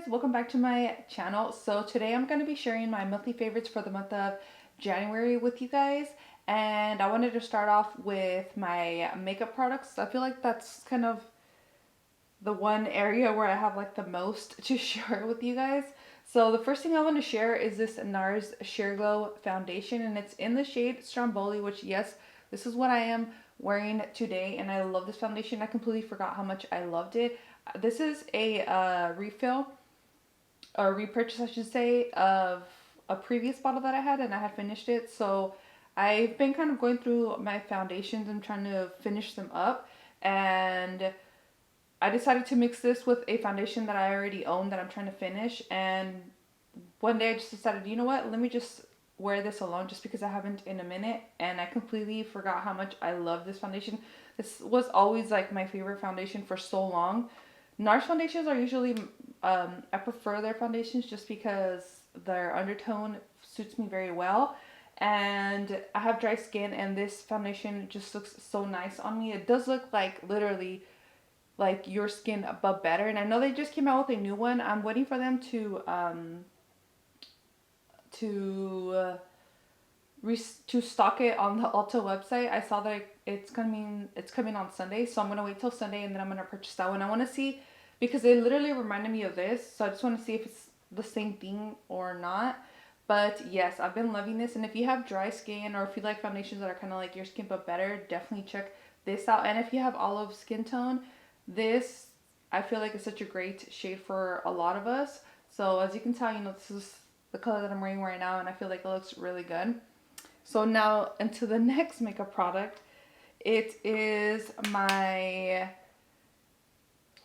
guys, welcome back to my channel. So today I'm going to be sharing my monthly favorites for the month of January with you guys, and I wanted to start off with my makeup products. I feel like that's kind of the one area where I have like the most to share with you guys. So the first thing I want to share is this Nars Sheer Glow foundation, and it's in the shade Stromboli, which yes, this is what I am wearing today, and I love this foundation. I completely forgot how much I loved it. This is a refill or repurchase, I should say, of a previous bottle that I had, and I had finished it. So I've been kind of going through my foundations and trying to finish them up, and I decided to mix this with a foundation that I already own that I'm trying to finish. And one day I just decided, you know what, let me just wear this alone just because I haven't in a minute, and I completely forgot how much I love this foundation. This was always like my favorite foundation for so long. NARS foundations are usually, I prefer their foundations just because their undertone suits me very well. And I have dry skin, and this foundation just looks so nice on me. It does look like literally like your skin but better. And I know they just came out with a new one. I'm waiting for them to to stock it on the Ulta website. I saw that it's coming on Sunday, so I'm gonna wait till Sunday and then I'm gonna purchase that one. I want to see because it literally reminded me of this, so I just want to see if it's the same thing or not. But yes, I've been loving this, and if you have dry skin or if you like foundations that are kind of like your skin but better, definitely check this out. And if you have olive skin tone, this I feel like is such a great shade for a lot of us. So as you can tell, this is the color that I'm wearing right now, and I feel like it looks really good. So now into the next makeup product. It is my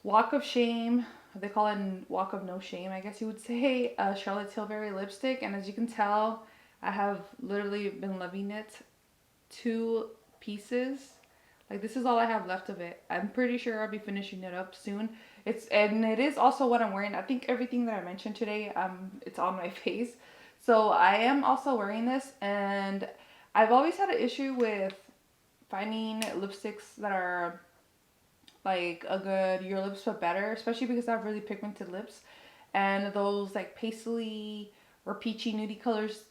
Walk of Shame. They call it Walk of No Shame, I guess you would say. Charlotte Tilbury lipstick. And as you can tell, I have literally been loving it. 2 pieces. Like, this is all I have left of it. I'm pretty sure I'll be finishing it up soon. It is also what I'm wearing. I think everything that I mentioned today, it's on my face. So I am also wearing this, and I've always had an issue with finding lipsticks that are like a good your lips but better, especially because I have really pigmented lips, and those like pastely or peachy nudie colors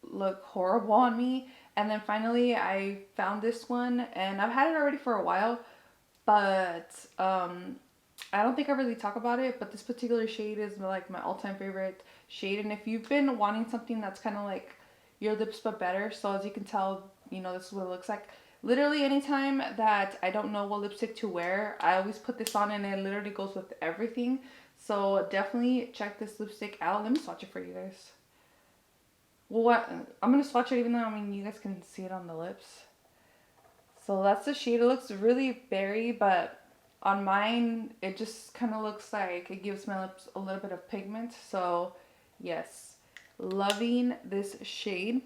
look horrible on me. And then finally I found this one, and I've had it already for a while, but I don't think I really talk about it, but this particular shade is like my all-time favorite shade. And if you've been wanting something that's kind of like your lips but better, so as you can tell, this is what it looks like. Literally anytime that I don't know what lipstick to wear, I always put this on, and it literally goes with everything. So definitely check this lipstick out. Let me swatch it for you guys. Well, I'm going to swatch it even though, you guys can see it on the lips. So that's the shade. It looks really berry, but on mine, it just kind of looks like it gives my lips a little bit of pigment. So yes, loving this shade.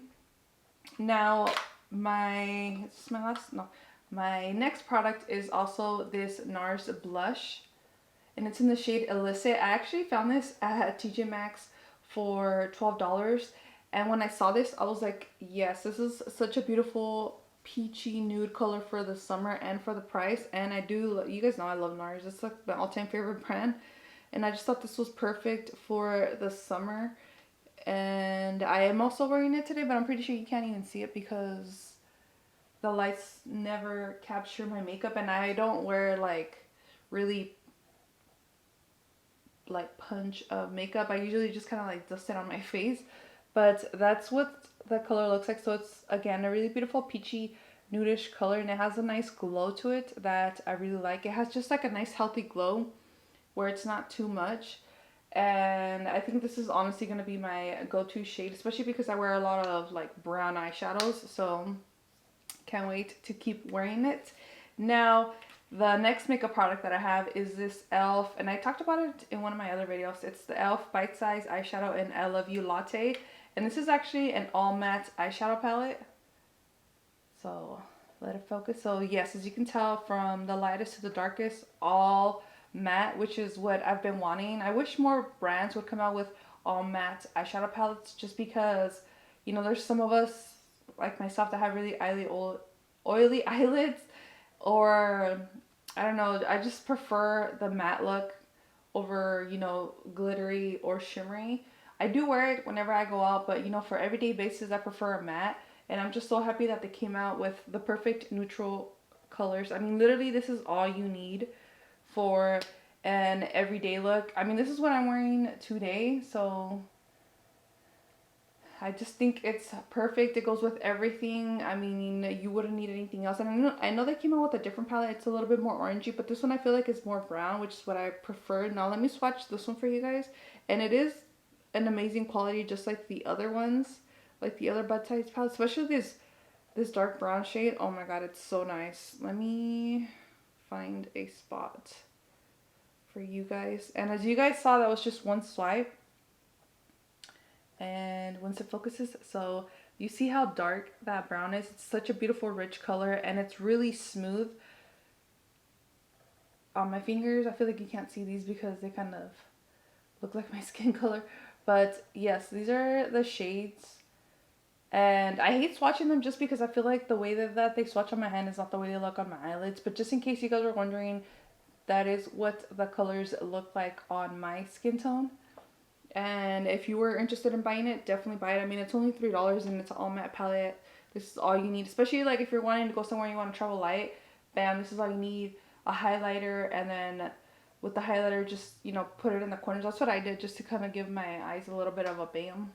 Now, my next product is also this Nars blush, and it's in the shade Illicit. I actually found this at TJ Maxx for $12, and when I saw this, I was like, yes, this is such a beautiful peachy nude color for the summer and for the price. And you guys know I love Nars. It's like my all-time favorite brand, and I just thought this was perfect for the summer. And I am also wearing it today, but I'm pretty sure you can't even see it because the lights never capture my makeup, and I don't wear like really like punch of makeup. I usually just kind of like dust it on my face, but that's what the color looks like. So it's again a really beautiful peachy nudish color, and it has a nice glow to it that I really like. It has just like a nice healthy glow where it's not too much. And I think this is honestly going to be my go-to shade, especially because I wear a lot of like brown eyeshadows. So can't wait to keep wearing it. Now, the next makeup product that I have is this e.l.f. And I talked about it in one of my other videos. It's the e.l.f. Bite Size Eyeshadow in I Love You Latte. And this is actually an all matte eyeshadow palette. So let it focus. So yes, as you can tell from the lightest to the darkest, all matte, which is what I've been wanting. I wish more brands would come out with all matte eyeshadow palettes, just because there's some of us like myself that have really oily eyelids, or I don't know, I just prefer the matte look over, you know, glittery or shimmery. I do wear it whenever I go out, but you know, for everyday basis, I prefer a matte. And I'm just so happy that they came out with the perfect neutral colors. I mean, literally, this is all you need for an everyday look. I mean, this is what I'm wearing today, so I just think it's perfect. It goes with everything. I mean, you wouldn't need anything else. And I know they came out with a different palette. It's a little bit more orangey, but this one I feel like is more brown, which is what I prefer. Now let me swatch this one for you guys. And it is an amazing quality, just like the other ones, like the other Bud Size palettes, especially this dark brown shade. Oh my god, it's so nice. Let me find a spot for you guys. And as you guys saw, that was just one swipe. And once it focuses, so you see how dark that brown is. It's such a beautiful rich color, and it's really smooth on my fingers. I feel like you can't see these because they kind of look like my skin color, but yes, these are the shades. And I hate swatching them just because I feel like the way that they swatch on my hand is not the way they look on my eyelids. But just in case you guys were wondering, that is what the colors look like on my skin tone. And if you were interested in buying it, definitely buy it. I mean, it's only $3 and it's an all matte palette. This is all you need, especially like if you're wanting to go somewhere and you want to travel light. Bam, this is all you need. A highlighter, and then with the highlighter, just, you know, put it in the corners. That's what I did, just to kind of give my eyes a little bit of a bam.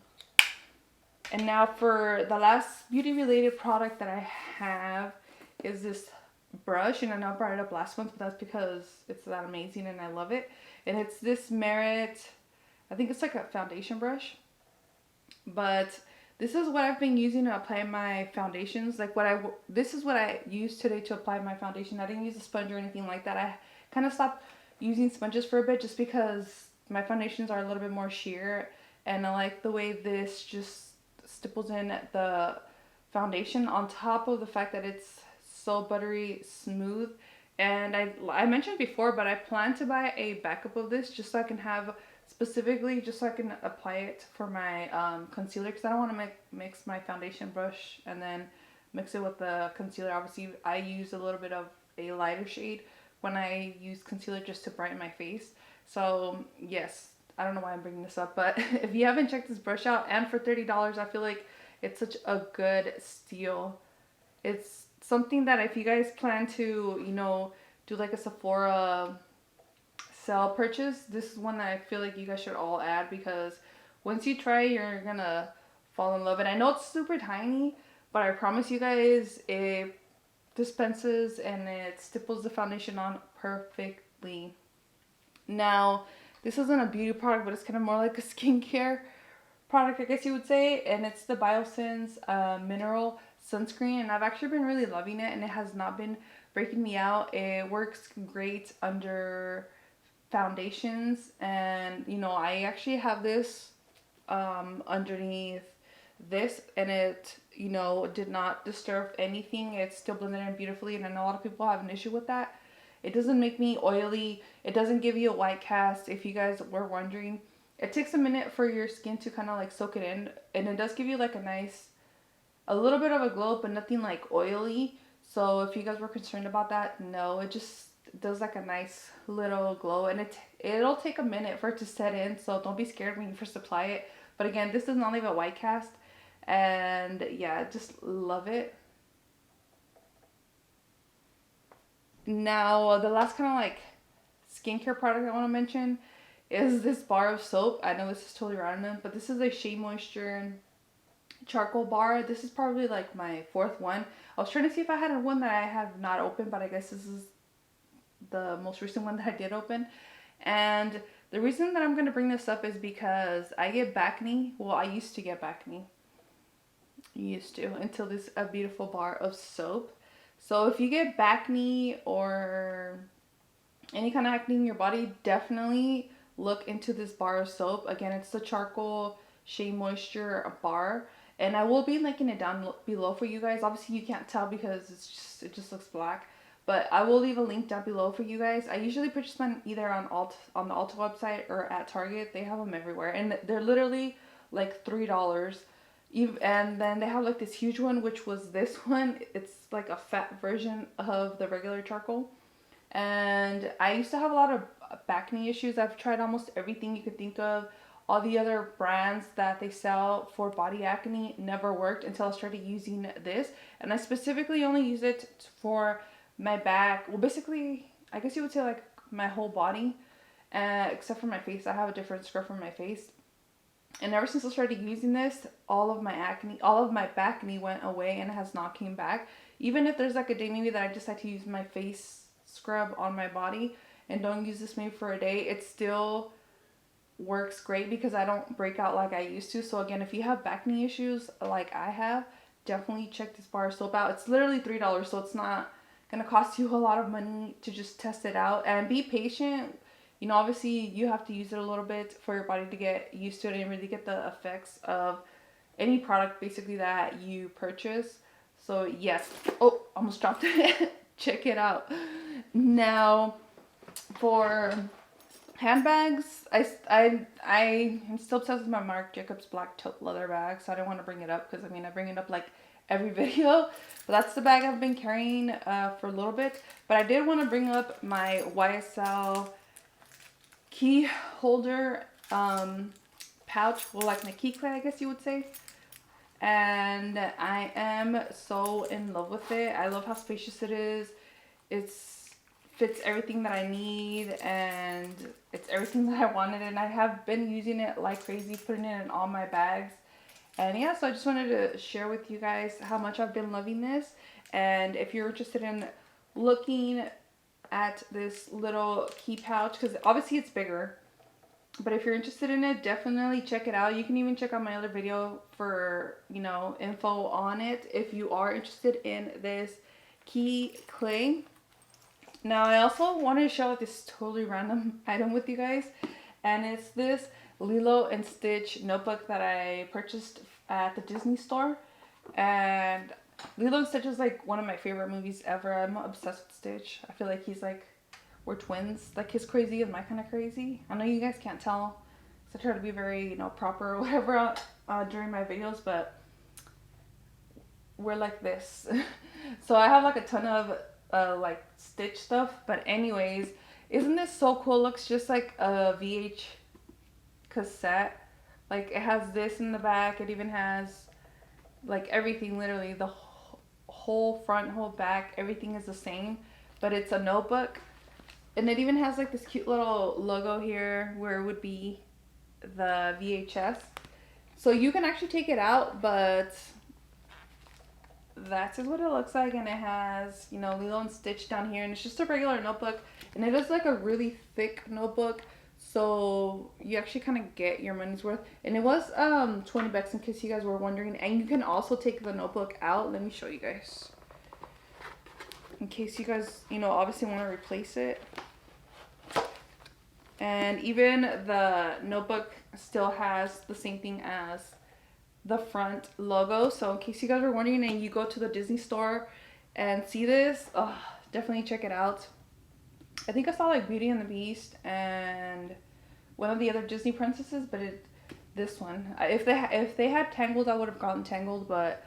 And now for the last beauty related product that I have is this brush. And I know I brought it up last month, but that's because it's that amazing and I love it. And it's this Merit, I think it's like a foundation brush, but this is what I've been using to apply my foundations. Like this is what I used today to apply my foundation. I didn't use a sponge or anything like that. I kind of stopped using sponges for a bit just because my foundations are a little bit more sheer, and I like the way this just stipples in the foundation on top of the fact that it's so buttery smooth. And I mentioned before, but I plan to buy a backup of this just so I can have, specifically just so I can apply it for my concealer, because I don't want to mix my foundation brush and then mix it with the concealer. Obviously, I use a little bit of a lighter shade when I use concealer just to brighten my face. So yes, I don't know why I'm bringing this up, but if you haven't checked this brush out, and for $30, I feel like it's such a good steal. It's something that if you guys plan to, you know, do like a Sephora sale purchase, this is one that I feel like you guys should all add, because once you try it, you're gonna fall in love. And I know it's super tiny, but I promise you guys, it dispenses and it stipples the foundation on perfectly. Now, this isn't a beauty product, but it's kind of more like a skincare product, I guess you would say. And it's the Biosense Mineral Sunscreen. And I've actually been really loving it, and it has not been breaking me out. It works great under foundations. And, you know, I actually have this underneath this, and it, you know, did not disturb anything. It's still blended in beautifully, and I know a lot of people have an issue with that. It doesn't make me oily. It doesn't give you a white cast, if you guys were wondering. It takes a minute for your skin to kind of like soak it in. And it does give you like a little bit of a glow, but nothing like oily. So if you guys were concerned about that, no, it just does like a nice little glow. And it'll take a minute for it to set in. So don't be scared when you first apply it. But again, this does not leave a white cast. And yeah, just love it. Now, the last kind of like skincare product I want to mention is this bar of soap. I know this is totally random, but this is a Shea Moisture charcoal bar. This is probably like my fourth one. I was trying to see if I had one that I have not opened, but I guess this is the most recent one that I did open. And the reason that I'm going to bring this up is because I get acne. Well, I used to get acne. Until this a beautiful bar of soap. So if you get acne or any kind of acne in your body, definitely look into this bar of soap. Again, it's the charcoal Shea Moisture bar, and I will be linking it down below for you guys. Obviously you can't tell because it just looks black, but I will leave a link down below for you guys. I usually purchase them either on the Ulta website or at Target. They have them everywhere, and they're literally like $3. And then they have like this huge one, which was this one. It's like a fat version of the regular charcoal. And I used to have a lot of acne issues. I've tried almost everything you could think of. All the other brands that they sell for body acne never worked until I started using this. And I specifically only use it for my back. Well, basically, I guess you would say like my whole body, except for my face. I have a different scrub for my face. And ever since I started using this, all of my acne, all of my back acne went away and has not came back. Even if there's like a day maybe that I decide to use my face scrub on my body and don't use this maybe for a day, it still works great because I don't break out like I used to. So again, if you have back knee issues like I have, definitely check this bar of soap out. It's literally $3, so it's not gonna cost you a lot of money to just test it out. And be patient. You know, obviously you have to use it a little bit for your body to get used to it and really get the effects of any product basically that you purchase. So yes. Oh, almost dropped it. Check it out. Now for handbags, I'm still obsessed with my Marc Jacobs black tote leather bag, so I didn't want to bring it up because I mean I bring it up like every video. But that's the bag I've been carrying for a little bit. But I did want to bring up my YSL key holder pouch, well, like my key clay, I guess you would say. And I am so in love with it. I love how spacious it is. It's fits everything that I need, and it's everything that I wanted, and I have been using it like crazy, putting it in all my bags. And yeah, so I just wanted to share with you guys how much I've been loving this. And if you're interested in looking at this little key pouch, because obviously it's bigger, but if you're interested in it, definitely check it out. You can even check out my other video for, you know, info on it if you are interested in this key clay. Now I also wanted to share this totally random item with you guys, and it's this Lilo and Stitch notebook that I purchased at the Disney store. And Lilo and Stitch is like one of my favorite movies ever. I'm obsessed with Stitch. I feel like he's like, we're twins. Like his crazy is my kind of crazy. I know you guys can't tell, because I try to be very, you know, proper or whatever during my videos, but we're like this. So I have like a ton of like Stitch stuff. But anyways, isn't this so cool? Looks just like a VH cassette. Like it has this in the back. It even has like everything, literally the whole front, whole back, everything is the same, but it's a notebook. And it even has like this cute little logo here where it would be the VHS. So you can actually take it out, but that's what it looks like. And it has, you know, Lilo and Stitch down here, and it's just a regular notebook, and it is like a really thick notebook, so you actually kind of get your money's worth. And it was 20 bucks in case you guys were wondering. And you can also take the notebook out. Let me show you guys, in case you guys, you know, obviously want to replace it. And even the notebook still has the same thing as the front logo. So in case you guys were wondering and you go to the Disney store and see this, definitely check it out. I think I saw like Beauty and the Beast and one of the other Disney princesses, but this one. If they had Tangled, I would have gotten Tangled, but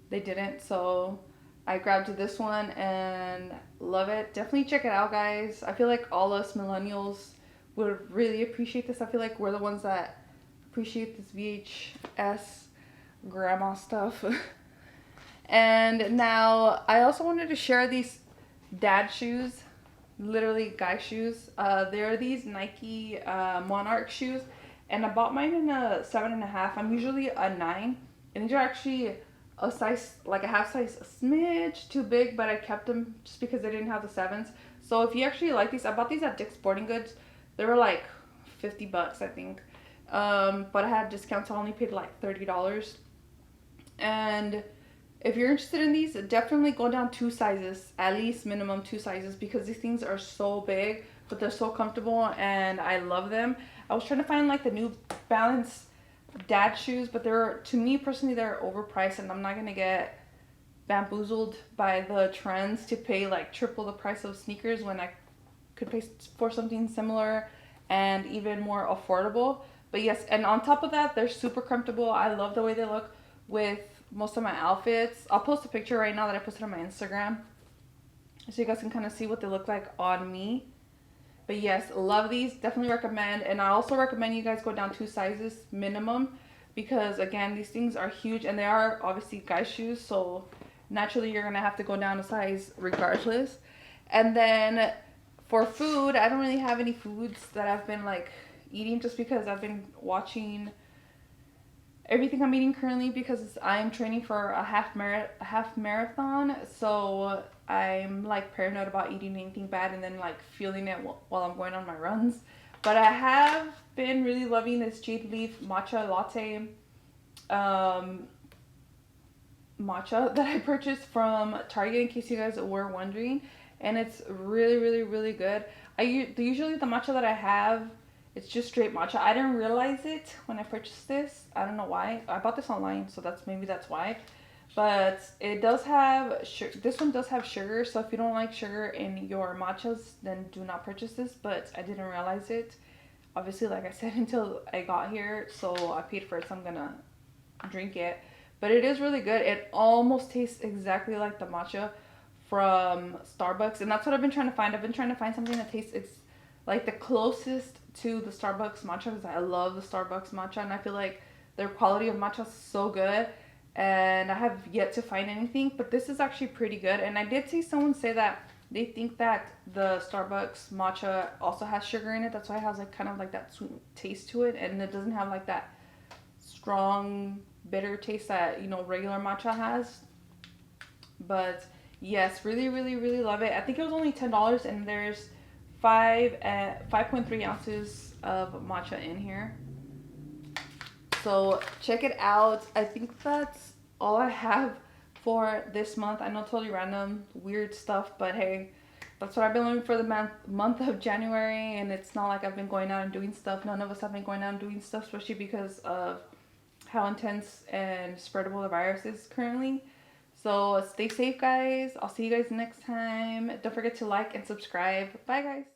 they didn't. So I grabbed this one and love it. Definitely check it out, guys. I feel like all us millennials would really appreciate this. I feel like we're the ones that appreciate this VHS grandma stuff. And now I also wanted to share these dad shoes, literally guy shoes. They're these Nike Monarch shoes, and I bought mine in a 7.5. I'm usually a 9, and these are actually a size, like a half size, a smidge too big, but I kept them just because they didn't have the 7s. So if you actually like these, I bought these at Dick's Sporting Goods. They were like 50 bucks, I think. But I had discounts, so I only paid like $30. And if you're interested in these, definitely go down 2 sizes, at least minimum 2 sizes, because these things are so big, but they're so comfortable and I love them. I was trying to find like the New Balance dad shoes, but they're, to me personally, they're overpriced, and I'm not gonna get bamboozled by the trends to pay like triple the price of sneakers when I could pay for something similar and even more affordable. But yes, and on top of that, they're super comfortable. I love the way they look with most of my outfits. I'll post a picture right now that I posted on my Instagram so you guys can kind of see what they look like on me. But yes, love these. Definitely recommend. And I also recommend you guys go down 2 sizes minimum because again, these things are huge and they are obviously guy shoes. So naturally, you're gonna have to go down a size regardless. And then for food, I don't really have any foods that I've been like eating just because I've been watching everything I'm eating currently because I'm training for a half marathon. So I'm like paranoid about eating anything bad and then like feeling it while I'm going on my runs. But I have been really loving this Jade Leaf matcha latte um, matcha that I purchased from Target in case you guys were wondering, and it's really really good. Usually the matcha that I have, it's just straight matcha. I didn't realize it when I purchased this. I don't know why. I bought this online, so that's why. But it does have this one does have sugar, so if you don't like sugar in your matchas, then do not purchase this. But I didn't realize it. Obviously, like I said, until I got here, so I paid for it, so I'm gonna drink it. But it is really good. It almost tastes exactly like the matcha from Starbucks, and that's what I've been trying to find. I've been trying to find something that tastes like the closest to the Starbucks matcha because I love the Starbucks matcha, and I feel like their quality of matcha is so good. And I have yet to find anything, but this is actually pretty good. And I did see someone say that they think that the Starbucks matcha also has sugar in it. That's why it has like kind of like that sweet taste to it, and it doesn't have like that strong bitter taste that regular matcha has. But yes, really love it. I think it was only $10, and there's 5.3 ounces of matcha in here. So check it out. I think that's all I have for this month. I know, totally random, weird stuff, but hey, that's what I've been learning for the month of January. And it's not like I've been going out and doing stuff. None of us have been going out and doing stuff, especially because of how intense and spreadable the virus is currently. So stay safe, guys. I'll see you guys next time. Don't forget to like and subscribe. Bye, guys.